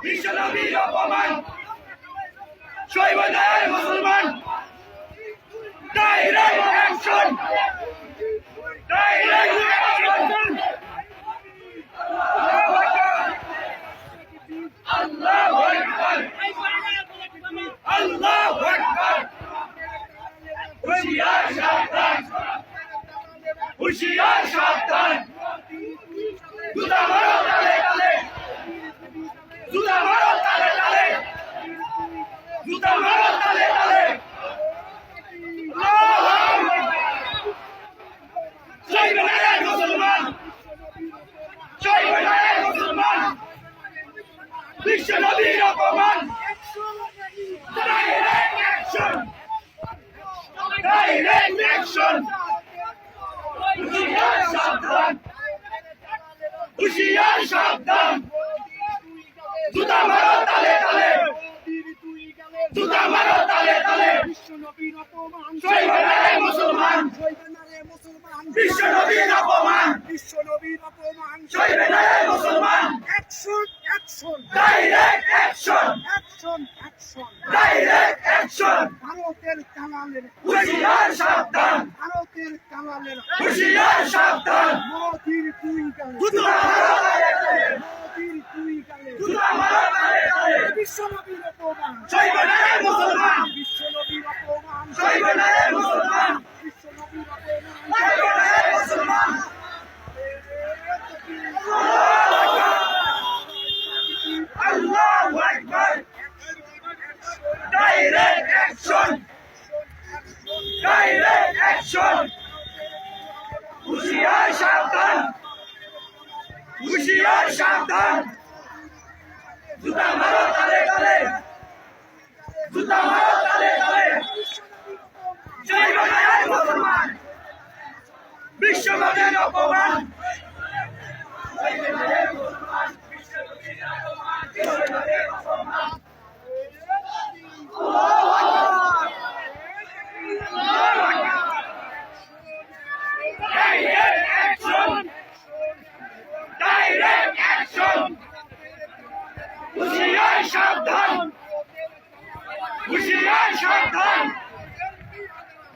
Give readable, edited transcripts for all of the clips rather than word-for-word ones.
বিশ্বনবীর অপমান সর্বদাই মুসলমান ডাইরেক্ট অ্যাকশন ডাইরেক্ট অ্যাকশন আল্লাহু আকবার আল্লাহু আকবার হুশিয়ার সাবধান হুশিয়ার সাবধান জুতা মারো তালে তালে জুতা মারো তালে তালে জুতা মারো তালে তালে জয় বাংলা মুসলমান জয় বাংলা মুসলমান বিশ্ব নবীর অপমান ডাইরেক্ট অ্যাকশন ডাইরেক্ট অ্যাকশন হুশিয়ার সাবধান হুশিয়ার সাবধান জুতা মারো তালে তালে জুতা মারো তালে তালে জয় বাংলা মুসলমান বিশ্ব নবীর অপমান জয় বাংলা মুসলমান action action direct action action action direct action ভারতের কাঙালের হুশিয়ার সাবধান ভারতের কাঙালের হুশিয়ার সাবধান মোদির দুই গালে জুতা মারো তালে তালে মোদির দুই গালে জুতা মারো তালে তালে বিশ্বনবীর অপমান জয় বাংলা মুসলমান বিশ্বনবীর অপমান জয় বাংলা মুসলমান বিশ্বনবীর অপমান জয় বাংলা মুসলমান আল্লাহু আকবার ডাইরেক্ট অ্যাকশন ডাইরেক্ট অ্যাকশন হুশিয়ার সাবধান হুশিয়ার সাবধান জুতা মারো তালে তালে জুতা মারো তালে তালে জয় বাংলা মুসলমান বিশ্বনবীর অপমান জয় বাংলা মুসলমান বিশ্বনবীর অপমান বিশ্বনবীর অপমান আল্লাহু আকবার আল্লাহু আকবার ডাইরেক্ট অ্যাকশন ডাইরেক্ট অ্যাকশন হুশিয়ার সাবধান হুশিয়ার সাবধান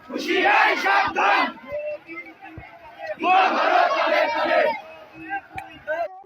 হুশিয়ার সাবধান জুতা মারো তালে তালে